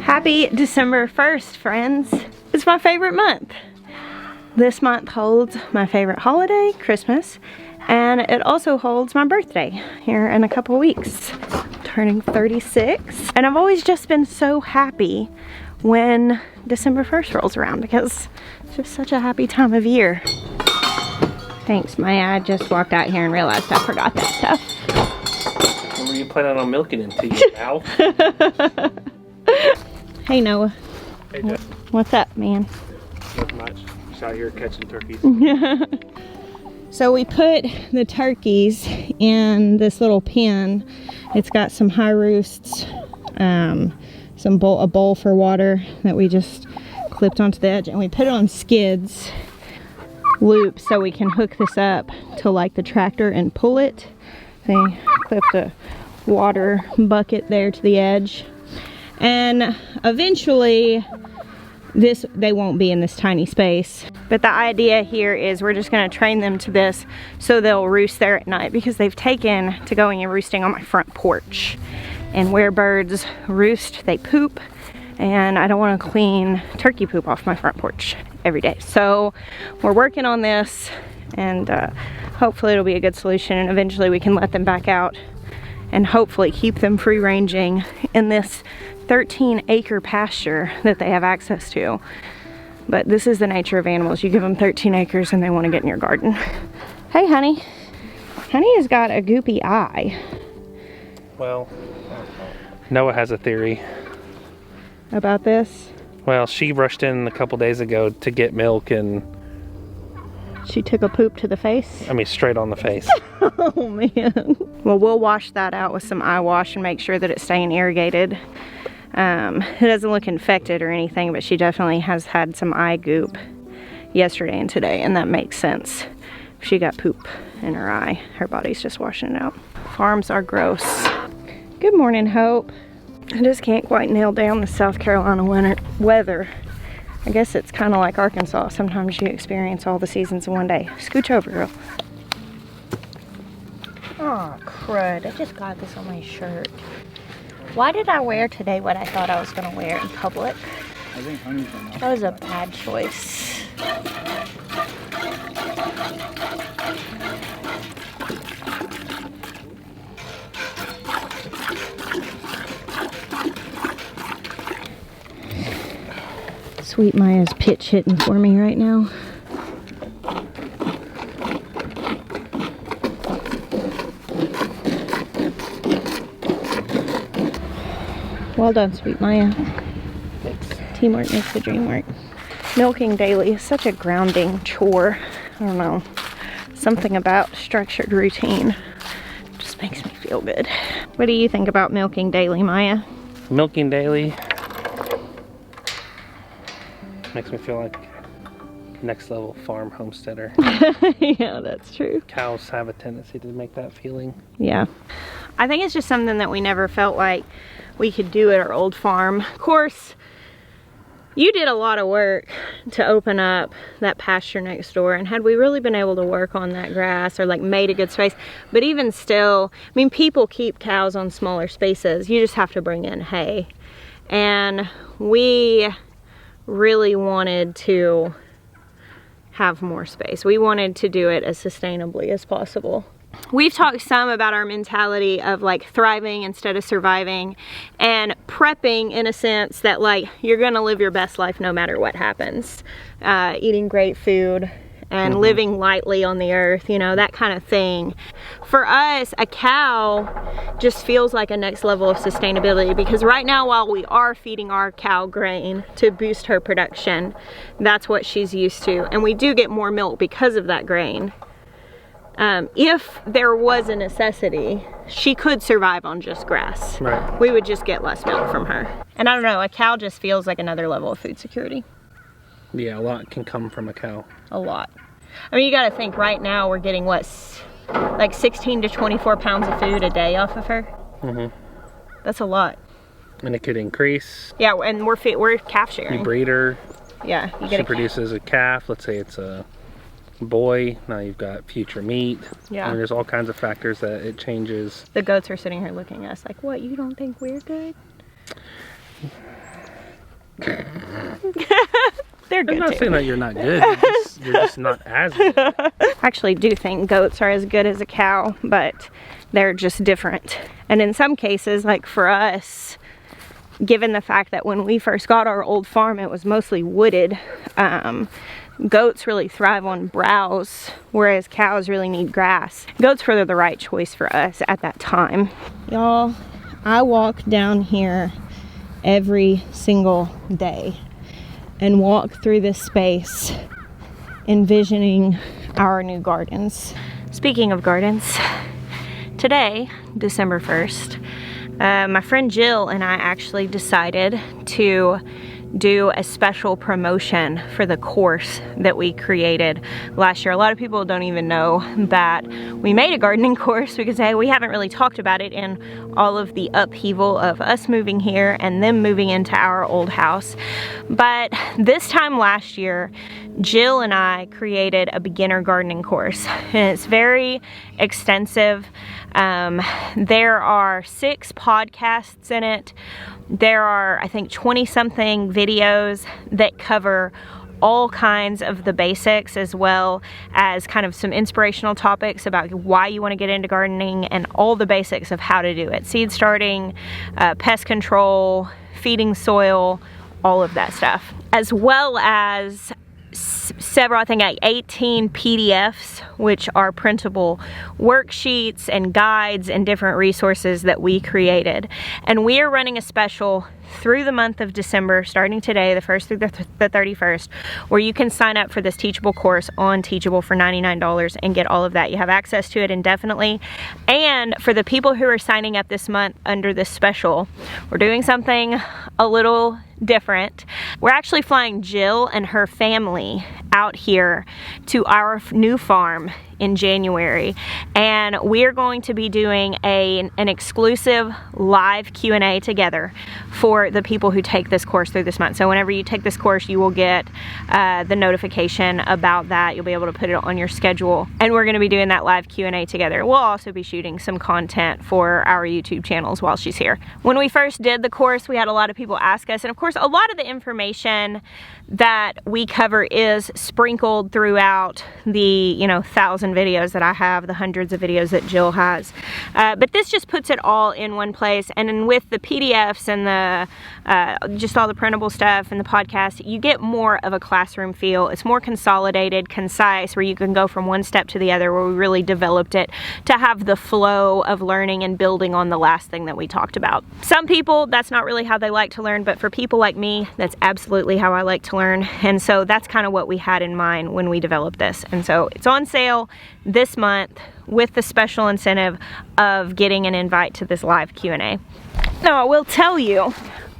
Happy December 1st, friends. It's my favorite month. This month holds my favorite holiday, Christmas, and it also holds my birthday here in a couple weeks. Turning 36, and I've always just been so happy when December 1st rolls around because it's just such a happy time of year. Thanks, Maya. I just walked out here and realized I forgot that stuff. What were you planning on milking into, you cow? Hey, Noah. Hey, Jeff. What's up, man? Not much. Just out here catching turkeys. So we put the turkeys in this little pen. It's got some high roosts, a bowl for water that we just clipped onto the edge, and we put it on skids loops so we can hook this up to like the tractor and pull it. They clipped a water bucket there to the edge, and eventually they won't be in this tiny space. But the idea here is we're just going to train them to this so they'll roost there at night, because they've taken to going and roosting on my front porch. And where birds roost, they poop, and I don't want to clean turkey poop off my front porch every day. So we're working on this, and hopefully it'll be a good solution, and eventually we can let them back out and hopefully keep them free ranging in this 13-acre pasture that they have access to. But this is the nature of animals. You give them 13 acres and they want to get in your garden. Hey, honey. Honey has got a goopy eye. Well, Noah has a theory. About this? Well, she rushed in a couple days ago to get milk, and she took a poop to the face? I mean, straight on the face. Oh, man. Well, we'll wash that out with some eye wash and make sure that it's staying irrigated. It doesn't look infected or anything, but she definitely has had some eye goop yesterday and today, and that makes sense. If she got poop in her eye, her body's just washing it out. Farms are gross. Good morning, Hope. I just can't quite nail down the South Carolina weather. I guess it's kind of like Arkansas. Sometimes you experience all the seasons in one day. Scooch over, girl. Oh, crud. I just got this on my shirt. Why did I wear today what I thought I was going to wear in public? I think honey's been off. That was a bad choice. Sweet Maya's pitch hitting for me right now. Well done, Sweet Maya. Thanks. Teamwork makes the dream work. Milking daily is such a grounding chore. I don't know. Something about structured routine just makes me feel good. What do you think about milking daily, Maya? Milking daily makes me feel like next level farm homesteader. Yeah, that's true. Cows have a tendency to make that feeling. Yeah. I think it's just something that we never felt like we could do at our old farm. Of course, you did a lot of work to open up that pasture next door, and had we really been able to work on that grass or like made a good space, but even still, I mean, people keep cows on smaller spaces. You just have to bring in hay. And we really wanted to have more space. We wanted to do it as sustainably as possible. We've talked some about our mentality of like thriving instead of surviving, and prepping in a sense that like you're gonna live your best life no matter what happens. Eating great food and living lightly on the earth, you know, that kind of thing. For us, a cow just feels like a next level of sustainability, because right now, while we are feeding our cow grain to boost her production, that's what she's used to, and we do get more milk because of that grain. If there was a necessity, she could survive on just grass. Right. We would just get less milk from her. And I don't know, a cow just feels like another level of food security. Yeah, a lot can come from a cow. A lot. I mean, you gotta think right now we're getting what, like 16 to 24 pounds of food a day off of her? Mm-hmm. That's a lot. And it could increase. Yeah, and we're calf sharing. You breed her. Yeah, you get she produces a calf. Let's say it's a boy. Now you've got future meat. Yeah. I mean, there's all kinds of factors that it changes. The goats are sitting here looking at us like, what, you don't think we're good? They're good I'm not too. saying that you're not good. You're just not as good. I actually do think goats are as good as a cow, but they're just different. And in some cases, like for us, given the fact that when we first got our old farm, it was mostly wooded, goats really thrive on browse, whereas cows really need grass. Goats were the right choice for us at that time. Y'all, I walk down here every single day and walk through this space envisioning our new gardens. Speaking of gardens, today, December 1st, my friend Jill and I actually decided to do a special promotion for the course that we created last year. A lot of people don't even know that we made a gardening course because, hey, we haven't really talked about it in all of the upheaval of us moving here and them moving into our old house. But this time last year, Jill and I created a beginner gardening course, and it's very extensive. There are 6 podcasts in it. There are, I think, 20-something videos that cover all kinds of the basics, as well as kind of some inspirational topics about why you want to get into gardening and all the basics of how to do it. Seed starting, pest control, feeding soil, all of that stuff. As well as several, I think like 18 PDFs, which are printable worksheets and guides and different resources that we created. And we are running a special through the month of December, starting today, the 1st through the 31st, where you can sign up for this Teachable course on Teachable for $99 and get all of that. You have access to it indefinitely. And for the people who are signing up this month under this special, we're doing something a little different. We're actually flying Jill and her family out here to our new farm in January, and we're going to be doing an exclusive live Q&A together for the people who take this course through this month. So whenever you take this course, you will get the notification about that. You'll be able to put it on your schedule, and we're going to be doing that live Q&A together. We'll also be shooting some content for our YouTube channels while she's here. When we first did the course, we had a lot of people ask us, and of course a lot of the information that we cover is sprinkled throughout the 1,000 videos that I have, the hundreds of videos that Jill has, but this just puts it all in one place. And then with the PDFs and the just all the printable stuff and the podcast, you get more of a classroom feel. It's more consolidated, concise, where you can go from one step to the other, where we really developed it to have the flow of learning and building on the last thing that we talked about. Some people, that's not really how they like to learn, but for people like me, that's absolutely how I like to learn. And so that's kind of what we had in mind when we developed this. And so it's on sale this month with the special incentive of getting an invite to this live Q&A. Now, I will tell you,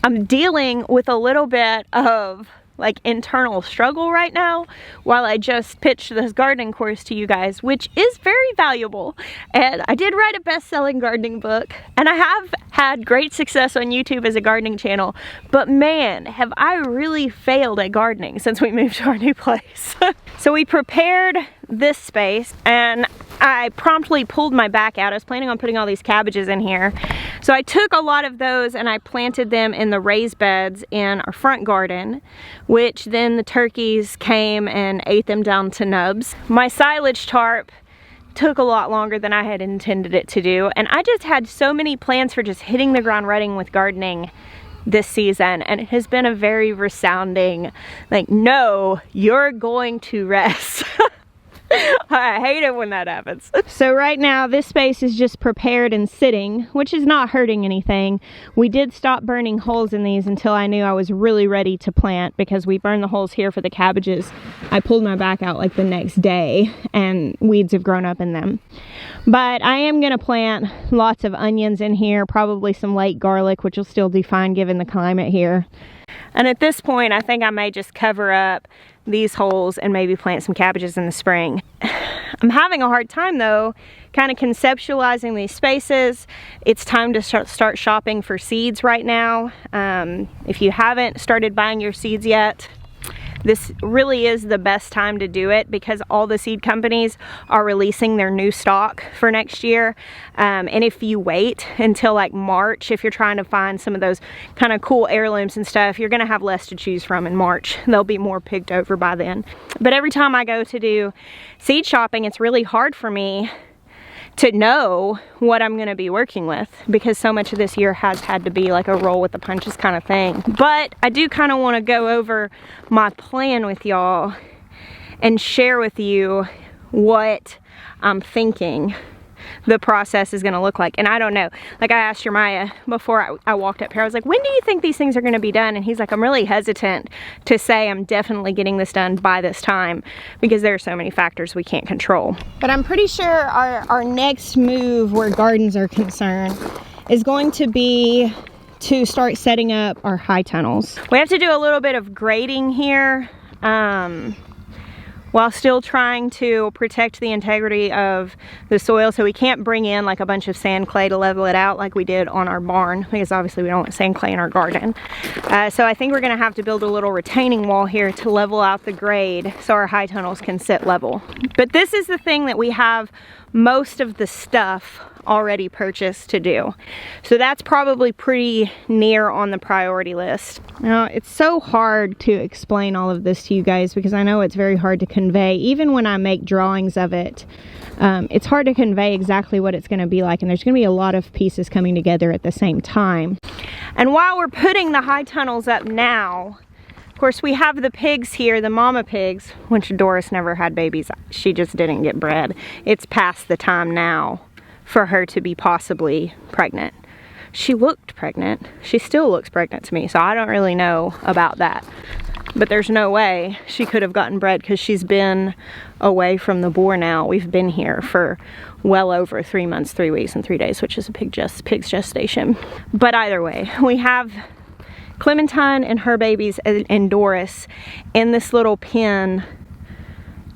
I'm dealing with a little bit of like internal struggle right now while I just pitched this gardening course to you guys, which is very valuable. And I did write a best-selling gardening book, and I have had great success on YouTube as a gardening channel, but man, have I really failed at gardening since we moved to our new place. So we prepared this space, and I promptly pulled my back out. I was planning on putting all these cabbages in here. So I took a lot of those and I planted them in the raised beds in our front garden, which then the turkeys came and ate them down to nubs. My silage tarp took a lot longer than I had intended it to do, and I just had so many plans for just hitting the ground running with gardening this season, and it has been a very resounding, like, no, you're going to rest. I hate it when that happens. So right now this space is just prepared and sitting, which is not hurting anything. We did stop burning holes in these until I knew I was really ready to plant, because we burned the holes here for the cabbages. I pulled my back out like the next day and weeds have grown up in them. But I am going to plant lots of onions in here, probably some late garlic, which will still do fine given the climate here. And at this point, I think I may just cover up these holes and maybe plant some cabbages in the spring. I'm having a hard time though, kind of conceptualizing these spaces. It's time to start shopping for seeds right now. If you haven't started buying your seeds yet, this really is the best time to do it because all the seed companies are releasing their new stock for next year. And if you wait until like March, if you're trying to find some of those kind of cool heirlooms and stuff, you're gonna have less to choose from in March. They'll be more picked over by then. But every time I go to do seed shopping, it's really hard for me to know what I'm gonna be working with because so much of this year has had to be like a roll with the punches kind of thing. But I do kind of want to go over my plan with y'all and share with you what I'm thinking the process is gonna look like. And I don't know, like I asked Jeremiah before I walked up here, I was like, when do you think these things are gonna be done? And he's like, I'm really hesitant to say I'm definitely getting this done by this time because there are so many factors we can't control. But I'm pretty sure our next move where gardens are concerned is going to be to start setting up our high tunnels. We have to do a little bit of grading here while still trying to protect the integrity of the soil. So we can't bring in like a bunch of sand clay to level it out like we did on our barn, because obviously we don't want sand clay in our garden. So I think we're gonna have to build a little retaining wall here to level out the grade so our high tunnels can sit level. But this is the thing that we have most of the stuff already purchased to do. So that's probably pretty near on the priority list. Now, it's so hard to explain all of this to you guys because I know it's very hard to convey. Even when I make drawings of it, it's hard to convey exactly what it's going to be like, and there's going to be a lot of pieces coming together at the same time. And while we're putting the high tunnels up now, of course, we have the pigs here, the mama pigs, which Doris never had babies. She just didn't get bred. It's past the time now for her to be possibly pregnant. She looked pregnant. She still looks pregnant to me, so I don't really know about that. But there's no way she could have gotten bred because she's been away from the boar now. We've been here for well over 3 months, 3 weeks, and 3 days, which is a pig's gestation. But either way, we have Clementine and her babies and Doris in this little pen,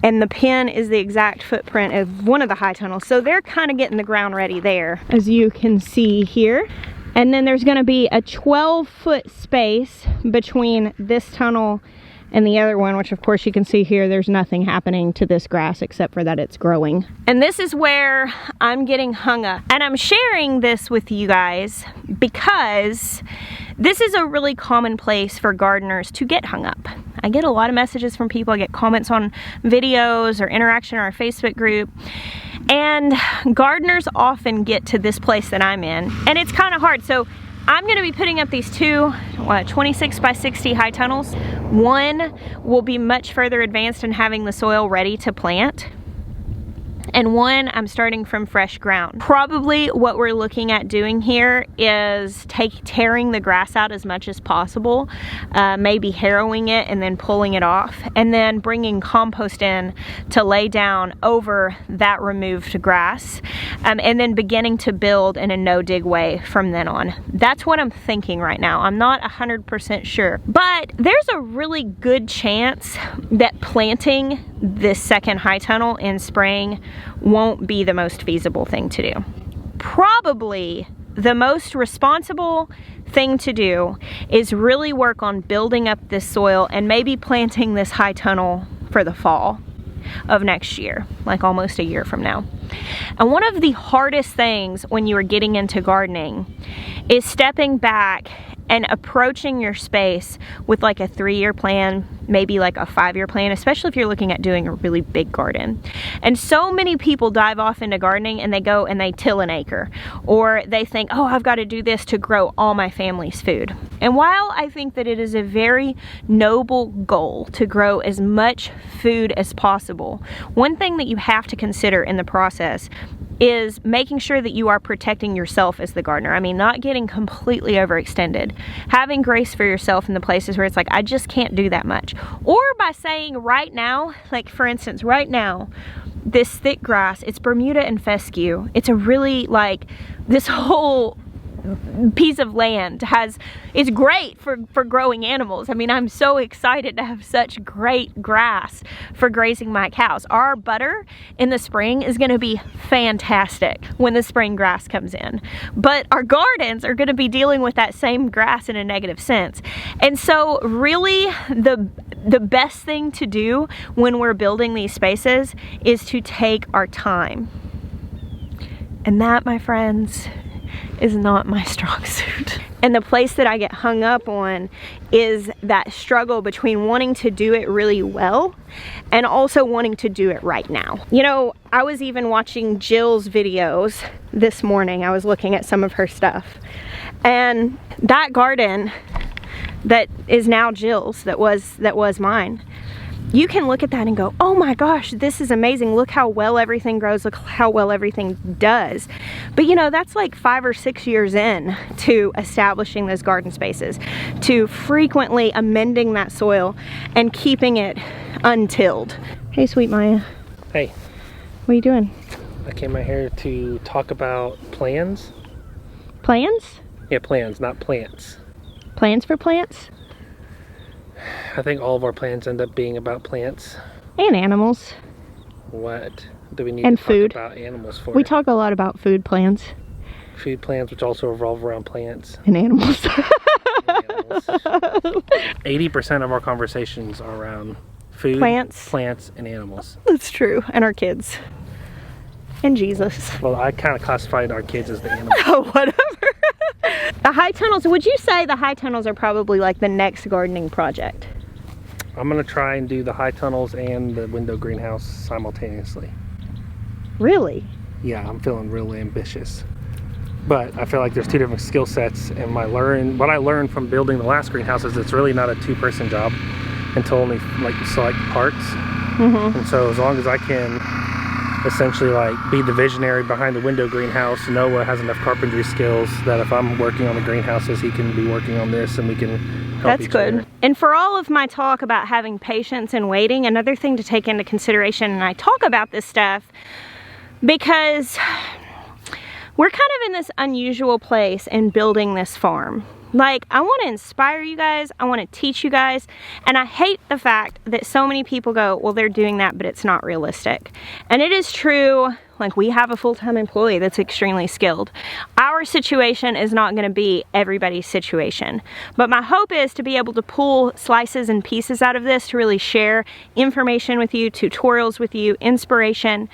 and the pen is the exact footprint of one of the high tunnels. So they're kind of getting the ground ready there, as you can see here. And then there's gonna be a 12-foot space between this tunnel and the other one, which of course you can see here, there's nothing happening to this grass except for that it's growing. And this is where I'm getting hung up. And I'm sharing this with you guys because this is a really common place for gardeners to get hung up. I get a lot of messages from people, I get comments on videos or interaction in our Facebook group. And gardeners often get to this place that I'm in, and it's kind of hard. So I'm gonna be putting up these two 26 by 60 high tunnels. One will be much further advanced in having the soil ready to plant, and one I'm starting from fresh ground. Probably what we're looking at doing here is tearing the grass out as much as possible, maybe harrowing it and then pulling it off, and then bringing compost in to lay down over that removed grass, and then beginning to build in a no-dig way from then on. That's what I'm thinking right now. I'm not 100% sure, but there's a really good chance that planting this second high tunnel in spring won't be the most feasible thing to do. Probably the most responsible thing to do is really work on building up this soil and maybe planting this high tunnel for the fall of next year, like almost a year from now. And one of the hardest things when you are getting into gardening is stepping back and approaching your space with like a 3-year plan, maybe like a 5-year plan, especially if you're looking at doing a really big garden. And so many people dive off into gardening and they go and they till an acre, or they think, oh, I've got to do this to grow all my family's food. And while I think that it is a very noble goal to grow as much food as possible, one thing that you have to consider in the process is making sure that you are protecting yourself as the gardener. I mean, not getting completely overextended. Having grace for yourself in the places where it's like, I just can't do that much. Or by saying right now, like for instance, right now, this thick grass, it's Bermuda and fescue. It's a really like, this whole piece of land is great for growing animals. I mean, I'm so excited to have such great grass for grazing my cows. Our butter in the spring is going to be fantastic when the spring grass comes in, but our gardens are going to be dealing with that same grass in a negative sense. And so really the best thing to do when we're building these spaces is to take our time. And that, my friends, is not my strong suit. And the place that I get hung up on is that struggle between wanting to do it really well and also wanting to do it right now. You know, I was even watching Jill's videos this morning. I was looking at some of her stuff. And that garden that is now Jill's, that was mine, you can look at that and go, oh my gosh, this is amazing. Look how well everything grows. Look how well everything does. But you know, that's like 5 or 6 years in to establishing those garden spaces, to frequently amending that soil and keeping it untilled. Hey, sweet Maya. Hey. What are you doing? I came out here to talk about plans. Plans? Yeah, plans, not plants. Plans for plants? I think all of our plans end up being about plants. And animals. What do we need and to food. talk about animals for? We talk a lot about food plans. Food plans, which also revolve around plants. And animals. 80% of our conversations are around food, plants, and animals. That's true. And our kids. And Jesus. Well, I kind of classified our kids as the animals. Oh, whatever. The high tunnels, would you say the high tunnels are probably like the next gardening project? I'm going to try and do the high tunnels and the window greenhouse simultaneously. Really? Yeah, I'm feeling really ambitious. But I feel like there's two different skill sets, and what I learned from building the last greenhouse is it's really not a two-person job until only like you select parts. Mm-hmm. And so as long as I can essentially like be the visionary behind the window greenhouse, Noah has enough carpentry skills that if I'm working on the greenhouses, he can be working on this, and we can help each other. That's good. And for all of my talk about having patience and waiting, another thing to take into consideration, and I talk about this stuff because we're kind of in this unusual place in building this farm. Like, I want to inspire you guys, I want to teach you guys, and I hate the fact that so many people go, well, they're doing that, but it's not realistic. And it is true, like, we have a full-time employee that's extremely skilled. Our situation is not going to be everybody's situation. But my hope is to be able to pull slices and pieces out of this to really share information with you, tutorials with you, inspiration,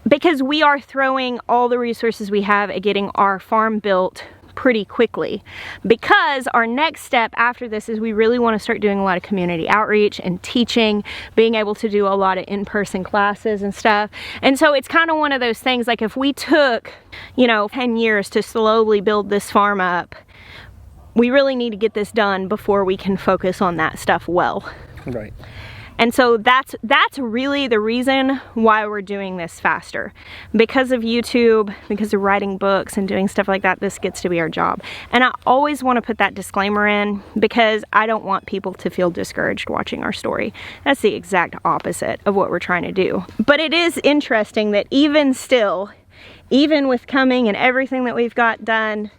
because we are throwing all the resources we have at getting our farm built pretty quickly, because our next step after this is we really want to start doing a lot of community outreach and teaching, being able to do a lot of in-person classes and stuff. And so it's kind of one of those things, like if we took, you know, 10 years to slowly build this farm up, we really need to get this done before we can focus on that stuff well. Right. And so that's really the reason why we're doing this faster. Because of YouTube, because of writing books and doing stuff like that, this gets to be our job. And I always want to put that disclaimer in because I don't want people to feel discouraged watching our story. That's the exact opposite of what we're trying to do. But it is interesting that even still, even with coming and everything that we've got done,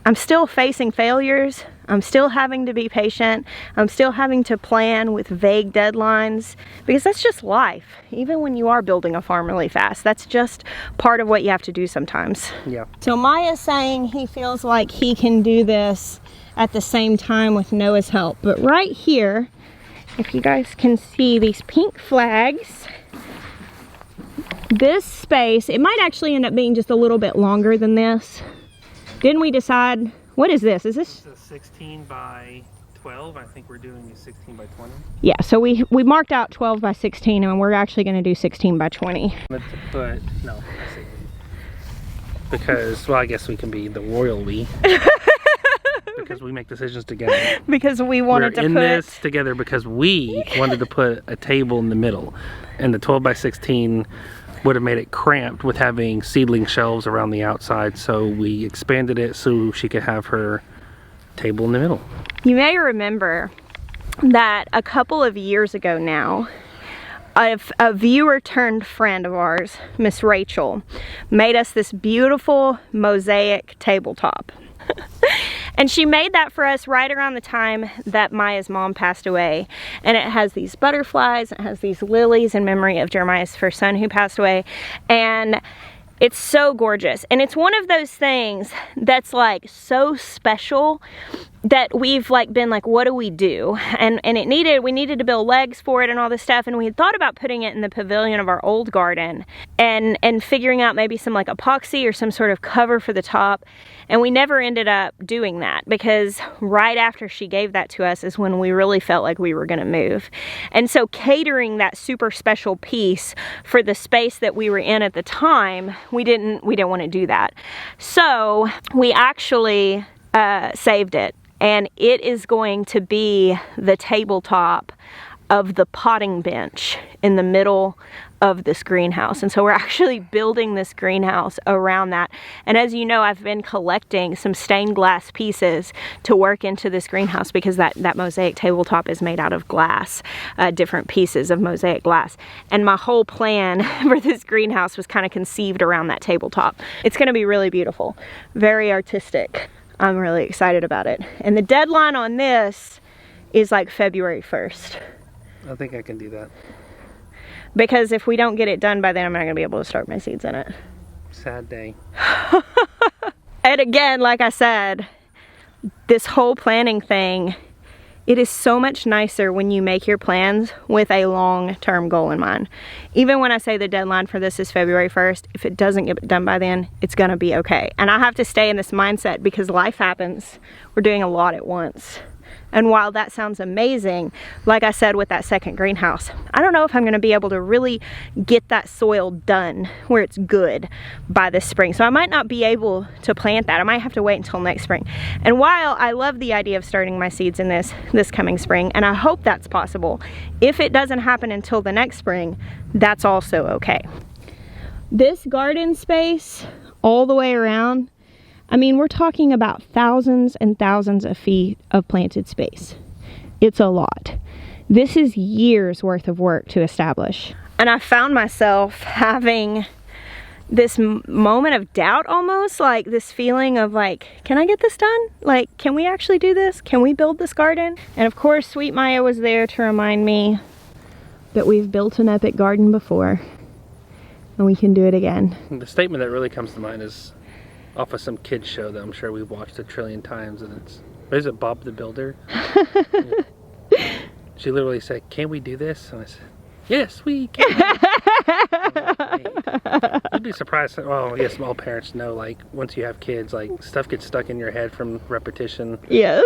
I'm still facing failures. I'm still having to be patient. I'm still having to plan with vague deadlines, because that's just life. Even when you are building a farm really fast, that's just part of what you have to do sometimes. Yeah. So Maya's saying he feels like he can do this at the same time with Noah's help. But right here, if you guys can see these pink flags, this space, it might actually end up being just a little bit longer than this. Didn't we decide, what is this? Is this? It's a 16 by 12. I think we're doing a 16 by 20. Yeah, so we marked out 12 by 16 and we're actually going to do 16 by 20. But no, I see. Because, well, I guess we can be the royal we. Because we make decisions together. Because we wanted to put... We're in this together because we wanted to put a table in the middle. And the 12 by 16 would have made it cramped with having seedling shelves around the outside, so we expanded it so she could have her table in the middle. You may remember that a couple of years ago now, a viewer turned friend of ours, Miss Rachel, made us this beautiful mosaic tabletop. And she made that for us right around the time that Maya's mom passed away. And it has these butterflies, it has these lilies in memory of Jeremiah's first son who passed away. And it's so gorgeous. And it's one of those things that's like so special that we've like been like, what do we do? And we needed to build legs for it and all this stuff. And we had thought about putting it in the pavilion of our old garden and figuring out maybe some like epoxy or some sort of cover for the top. And we never ended up doing that because right after she gave that to us is when we really felt like we were gonna move. And so catering that super special piece for the space that we were in at the time, we didn't want to do that. So we actually saved it. And it is going to be the tabletop of the potting bench in the middle of this greenhouse. And so we're actually building this greenhouse around that. And as you know, I've been collecting some stained glass pieces to work into this greenhouse because that mosaic tabletop is made out of glass, different pieces of mosaic glass. And my whole plan for this greenhouse was kind of conceived around that tabletop. It's going to be really beautiful, very artistic. I'm really excited about it. And the deadline on this is like February 1st. I think I can do that. Because if we don't get it done by then, I'm not gonna be able to start my seeds in it. Sad day. And again, like I said, this whole planning thing, it is so much nicer when you make your plans with a long-term goal in mind. Even when I say the deadline for this is February 1st, if it doesn't get done by then, it's gonna be okay. And I have to stay in this mindset because life happens. We're doing a lot at once. And while that sounds amazing, like I said with that second greenhouse, I don't know if I'm gonna be able to really get that soil done where it's good by this spring. So I might not be able to plant that. I might have to wait until next spring. And while I love the idea of starting my seeds in this coming spring, and I hope that's possible, if it doesn't happen until the next spring, that's also okay. This garden space all the way around, I mean, we're talking about thousands and thousands of feet of planted space. It's a lot. This is years worth of work to establish. And I found myself having this moment of doubt almost, like this feeling of like, can I get this done? Like, can we actually do this? Can we build this garden? And of course, sweet Maya was there to remind me that we've built an epic garden before and we can do it again. The statement that really comes to mind is off of some kids show that I'm sure we've watched a trillion times, and it's, what is it, Bob the Builder? She literally said, can we do this? And I said, yes, we can. You'd be surprised. Well, yes, all parents know, like, once you have kids, like, stuff gets stuck in your head from repetition. Yes.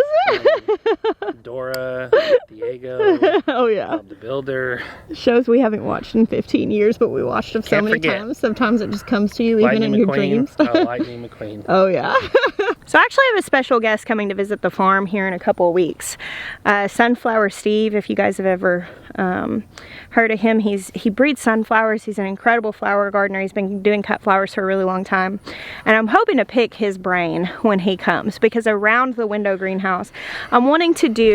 Dora, Diego, oh yeah, Bob the Builder. Shows we haven't watched in 15 years, but we watched them so many times. Sometimes it just comes to you even in your dreams. Lightning McQueen. Oh yeah. So I actually have a special guest coming to visit the farm here in a couple of weeks. Sunflower Steve, if you guys have ever heard of him, he breeds sunflowers. He's an incredible flower gardener. He's been doing cut flowers for a really long time. And I'm hoping to pick his brain when he comes, because around the window greenhouse, I'm wanting to do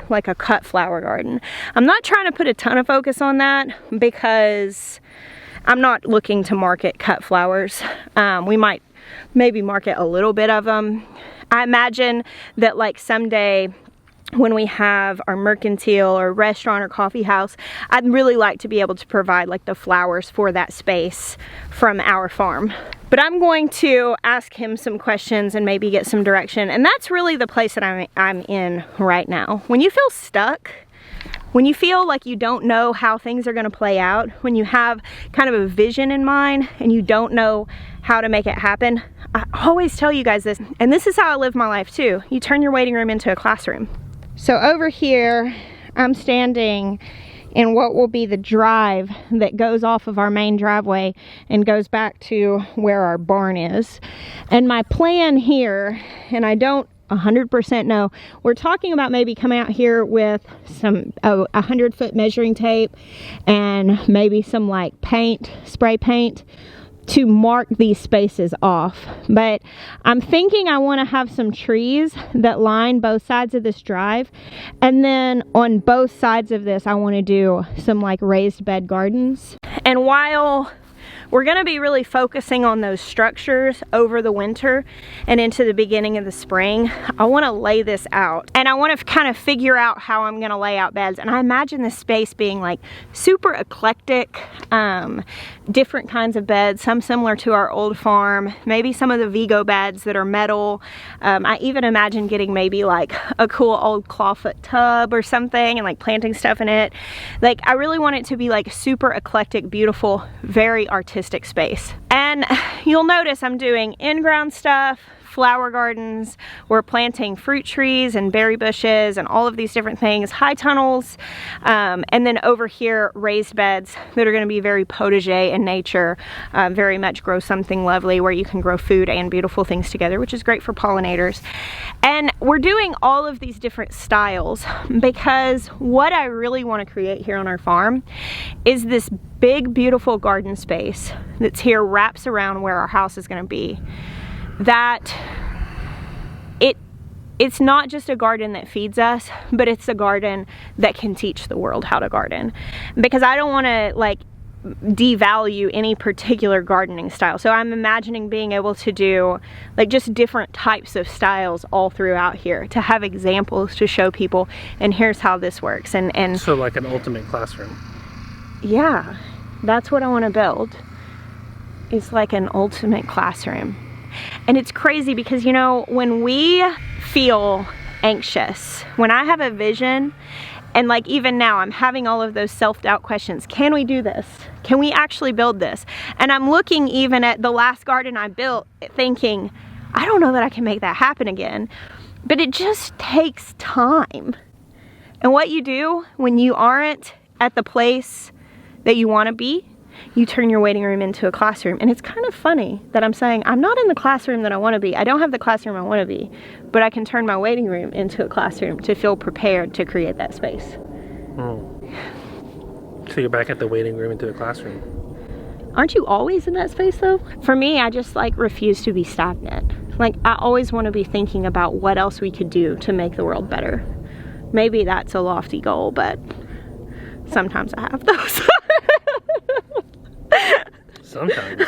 like a cut flower garden. I'm not trying to put a ton of focus on that because I'm not looking to market cut flowers. We might maybe market a little bit of them. I imagine that like someday when we have our mercantile or restaurant or coffee house, I'd really like to be able to provide like the flowers for that space from our farm. But I'm going to ask him some questions and maybe get some direction. And that's really the place that I'm in right now. When you feel stuck, when you feel like you don't know how things are going to play out, when you have kind of a vision in mind and you don't know how to make it happen, I always tell you guys this, and this is how I live my life too. You turn your waiting room into a classroom. So over here, I'm standing in what will be the drive that goes off of our main driveway and goes back to where our barn is. And my plan here, and I don't 100% know, we're talking about maybe coming out here with some 100-foot measuring tape and maybe some like paint, spray paint, to mark these spaces off. But I'm thinking I want to have some trees that line both sides of this drive, and then on both sides of this I want to do some like raised bed gardens. And while we're going to be really focusing on those structures over the winter and into the beginning of the spring, I want to lay this out, and I want to kind of figure out how I'm going to lay out beds. And I imagine this space being like super eclectic, different kinds of beds, some similar to our old farm, maybe some of the Vigo beds that are metal. I even imagine getting maybe like a cool old clawfoot tub or something and like planting stuff in it. Like, I really want it to be like super eclectic, beautiful, very artistic space. And you'll notice I'm doing in-ground stuff, flower gardens, we're planting fruit trees and berry bushes and all of these different things, high tunnels, and then over here raised beds that are going to be very potager in nature, very much grow something lovely where you can grow food and beautiful things together, which is great for pollinators. And we're doing all of these different styles because what I really want to create here on our farm is this big beautiful garden space that's here, wraps around where our house is going to be, that it's not just a garden that feeds us, but it's a garden that can teach the world how to garden. Because I don't want to like devalue any particular gardening style. So I'm imagining being able to do like just different types of styles all throughout here, to have examples to show people, and here's how this works. And so like an ultimate classroom. Yeah, that's what I want to build. It's like an ultimate classroom. And it's crazy because, you know, when we feel anxious, when I have a vision, and like even now I'm having all of those self-doubt questions, can we do this? Can we actually build this? And I'm looking even at the last garden I built thinking, I don't know that I can make that happen again. But it just takes time. And what you do when you aren't at the place that you want to be, you turn your waiting room into a classroom. And it's kind of funny that I'm saying I'm not in the classroom that I want to be. I don't have the classroom I want to be, but I can turn my waiting room into a classroom to feel prepared to create that space. So you're back at the waiting room into a classroom. Aren't you always in that space though? For me, I just like refuse to be stagnant. Like, I always want to be thinking about what else we could do to make the world better. Maybe that's a lofty goal, but sometimes I have those. Sometimes.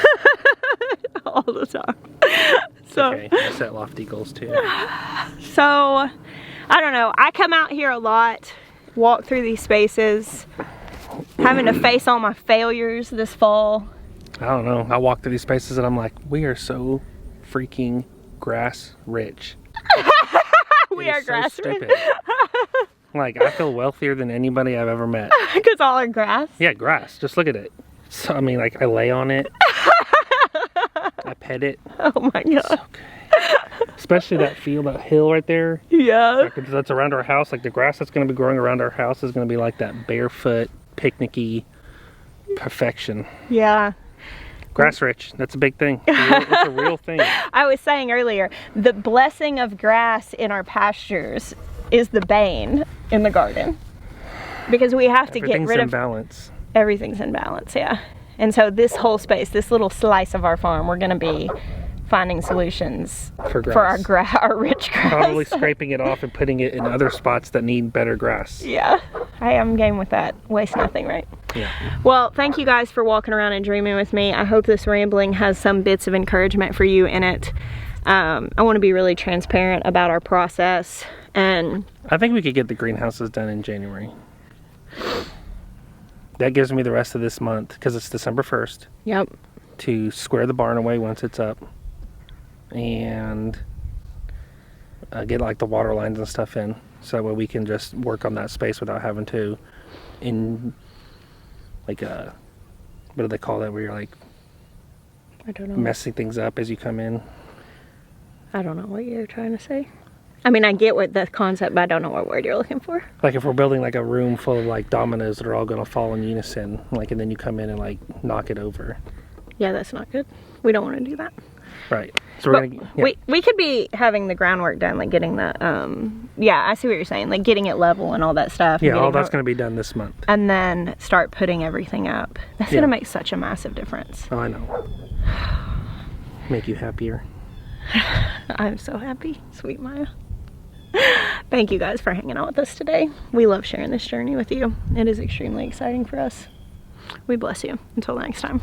All the time. So, okay, I set lofty goals too. So, I don't know. I come out here a lot, walk through these spaces, having to face all my failures this fall. I don't know. I walk through these spaces and I'm like, we are so freaking grass rich. We are grass rich. Like, I feel wealthier than anybody I've ever met. Because all our grass? Yeah, grass. Just look at it. So, I mean, like, I lay on it. I pet it. Oh my god. So good. Especially that field, that hill right there. Yeah. Like, that's around our house. Like, the grass that's going to be growing around our house is going to be like that barefoot, picnicky perfection. Yeah. Grass rich. That's a big thing. It's a real thing. I was saying earlier, the blessing of grass in our pastures is the bane in the garden. Because we have to get rid of... Everything's in balance. Everything's in balance, yeah. And so this whole space, this little slice of our farm, we're going to be finding solutions for our rich grass. Probably scraping it off and putting it in other spots that need better grass. Yeah, I am game with that. Waste nothing, right? Yeah. Well, thank you guys for walking around and dreaming with me. I hope this rambling has some bits of encouragement for you in it. I want to be really transparent about our process, and I think we could get the greenhouses done in January. That gives me the rest of this month, because it's December 1st. Yep. To square the barn away once it's up. And get like the water lines and stuff in. So that way we can just work on that space without having to, what do they call that, where you're like, I don't know, messing things up as you come in. I don't know what you're trying to say. I mean, I get what the concept, but I don't know what word you're looking for. Like if we're building like a room full of like dominoes that are all going to fall in unison, like, and then you come in and like knock it over. Yeah, that's not good. We don't want to do that. Right. So we're gonna. Yeah. We could be having the groundwork done, like getting the yeah, I see what you're saying, like getting it level and all that stuff. Yeah, all that's gonna be done this month. And then start putting everything up. That's gonna make such a massive difference. Oh, I know. Make you happier. I'm so happy, sweet Maya. Thank you guys for hanging out with us today. We love sharing this journey with you. It is extremely exciting for us. We bless you. Until next time.